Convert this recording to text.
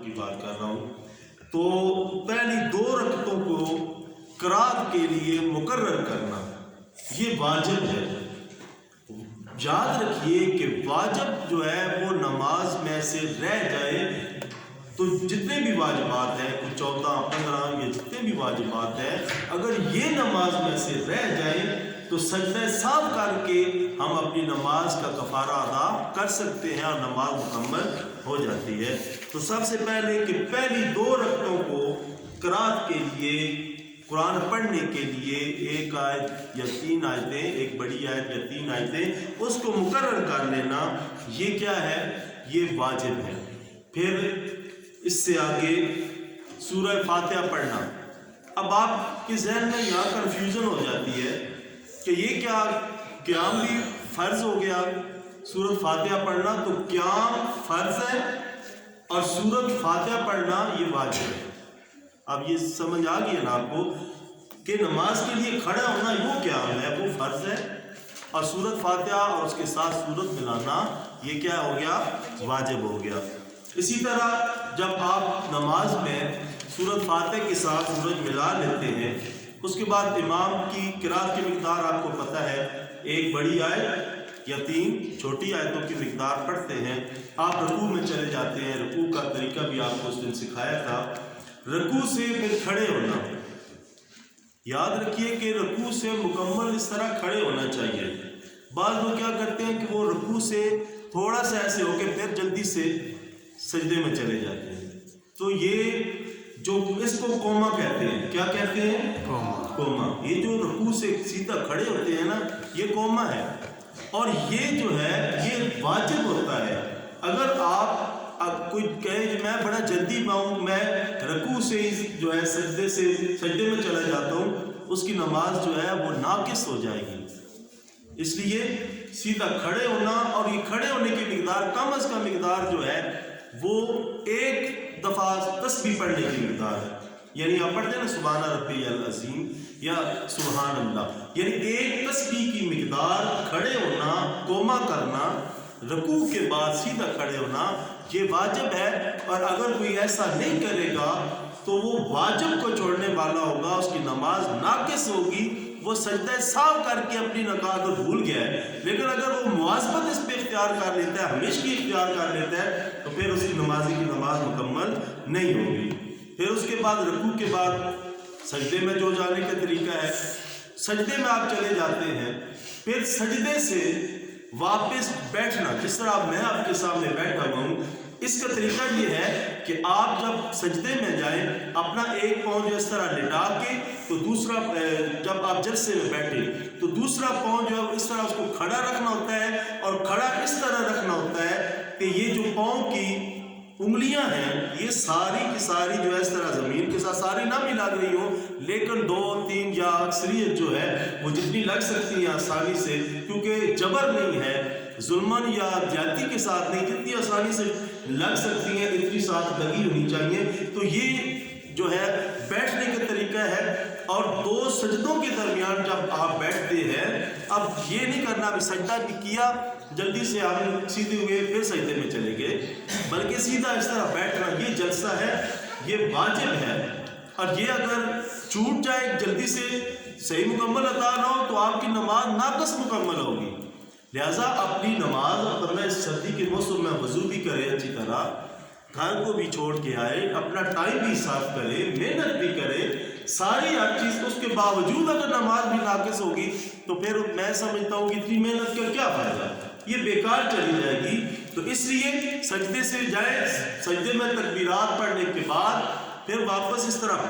کی بات کر رہا ہوں، تو پہلی 2 رکعتوں کو قرات کے لیے مقرر کرنا یہ واجب ہے۔ یاد رکھیے کہ واجب جو ہے وہ نماز میں سے رہ جائے تو جتنے بھی واجبات ہیں، کچھ 14 15 یہ جتنے بھی واجبات ہیں، اگر یہ نماز میں سے رہ جائیں تو سجدہ سہو کر کے ہم اپنی نماز کا کفارہ ادا کر سکتے ہیں اور نماز مکمل ہو جاتی ہے۔ تو سب سے پہلے کہ پہلی 2 رکعتوں کو قرات کے لیے، قرآن پڑھنے کے لیے 1 آیت یا 3 آیتیں، ایک بڑی آیت یا 3 آیتیں، اس کو مقرر کر لینا، یہ کیا ہے؟ یہ واجب ہے۔ پھر اس سے آگے سورہ فاتحہ پڑھنا۔ اب آپ کے ذہن میں یہاں کنفیوژن ہو جاتی ہے کہ یہ کیا قیام بھی فرض ہو گیا سورۃ فاتحہ پڑھنا؟ تو قیام فرض ہے اور سورۃ فاتحہ پڑھنا یہ واجب ہے۔ اب یہ سمجھ آ گئی ہے نا آپ کو کہ نماز کے لیے کھڑا ہونا وہ قیام ہے، وہ فرض ہے، اور سورۃ فاتحہ اور اس کے ساتھ سورت ملانا یہ کیا ہو گیا؟ واجب ہو گیا۔ اسی طرح جب آپ نماز میں سورۃ فاتحہ کے ساتھ سورت ملا لیتے ہیں، اس کے بعد امام کی قرات کی مقدار آپ کو پتہ ہے، 1 بڑی آیت یا 3 چھوٹی آیتوں کی مقدار پڑھتے ہیں، آپ رکوع میں چلے جاتے ہیں۔ رکوع کا طریقہ بھی آپ کو اس دن سکھایا تھا۔ رکوع سے پھر کھڑے ہونا، یاد رکھیے کہ رکوع سے مکمل اس طرح کھڑے ہونا چاہیے۔ بعض لوگ کیا کرتے ہیں کہ وہ رکوع سے تھوڑا سا ایسے ہو کے پھر جلدی سے سجدے میں چلے جاتے ہیں، تو یہ جو اس کو کوما کہتے ہیں، کیا کہتے ہیں؟ کوما۔ یہ جو رکوع سے سیدھا کھڑے ہوتے ہیں نا، یہ کوما ہے، اور یہ جو ہے یہ واجب ہوتا ہے۔ اگر آپ کوئی کہے کہ میں بڑا جلدی پاؤں، میں رکوع سے جو ہے سجدے میں چلا جاتا ہوں، اس کی نماز جو ہے وہ ناقص ہو جائے گی۔ اس لیے سیدھا کھڑے ہونا، اور یہ کھڑے ہونے کی مقدار کم از کم مقدار جو ہے وہ 1 دفعہ تسبیح پڑھنے کی مقدار ہے۔ یعنی آپ پڑھتے ہیں نا سبحان ربی العظیم یا سبحان اللہ، یعنی 1 تسبیح کی مقدار کھڑے ہونا، کوما کرنا، رکوع کے بعد سیدھا کھڑے ہونا یہ واجب ہے۔ اور اگر کوئی ایسا نہیں کرے گا تو وہ واجب کو چھوڑنے والا ہوگا، اس کی نماز ناقص ہوگی، وہ سجدہ سہو کر کے اپنی نکاح کو بھول گیا ہے۔ لیکن اگر وہ مواظبت اس پہ اختیار کر لیتا ہے، ہمیشگی اختیار کر لیتا ہے، تو پھر اس کی نمازی کی نماز مکمل نہیں ہوگی۔ پھر اس کے بعد رکوع کے بعد سجدے میں جو جانے کا طریقہ ہے، سجدے میں آپ چلے جاتے ہیں، پھر سجدے سے واپس بیٹھنا، جس طرح میں آپ کے سامنے بیٹھا ہوا ہوں، اس کا طریقہ یہ ہے کہ آپ جب سجدے میں جائیں، اپنا ایک پاؤں جو اس طرح لٹا کے، تو دوسرا جب آپ جلسے میں بیٹھیں تو دوسرا پاؤں جو ہے اس طرح اس کو کھڑا رکھنا ہوتا ہے، اور کھڑا اس طرح رکھنا ہوتا ہے کہ یہ جو پاؤں کی انگلیاں ہیں یہ ساری کی ساری جو ہے اس طرح زمین کے ساتھ ساری نہ بھی لگ رہی ہوں، لیکن 2 3 یا اکثریت جو ہے وہ جتنی لگ سکتی ہیں آسانی سے، کیونکہ جبر نہیں ہے، ظلمن یا زیادتی کے ساتھ نہیں، جتنی آسانی سے لگ سکتی ہیں اتنی ساتھ لگی ہونی چاہیے۔ تو یہ جو ہے بیٹھنے کا طریقہ ہے۔ اور 2 سجدوں کے درمیان جب آپ بیٹھتے ہیں، اب یہ نہیں کرنا کہ سجدہ بھی کیا، جلدی سے آپ سیدھے ہوئے پھر سجدے میں چلے گئے، بلکہ سیدھا اس طرح بیٹھنا یہ جلسہ ہے، یہ واجب ہے۔ اور یہ اگر چھوٹ جائے، جلدی سے صحیح مکمل ادا نہ ہو، تو آپ کی نماز ناقص مکمل ہوگی۔ لہٰذا اپنی نماز اپنا سردی کے موسم میں وضو بھی کرے، اچھی طرح گھر کو بھی چھوڑ کے آئے، اپنا ٹائم بھی صاف کرے، محنت بھی کرے، ساری ہر چیز، اس کے باوجود اگر نماز بھی ناقص ہوگی تو پھر میں سمجھتا ہوں کہ اتنی محنت کا کیا فائدہ، یہ بیکار چلی جائے گی۔ تو اس لیے سجدے سے جائیں، سجدے میں تکبیرات پڑھنے کے بعد پھر واپس اس طرح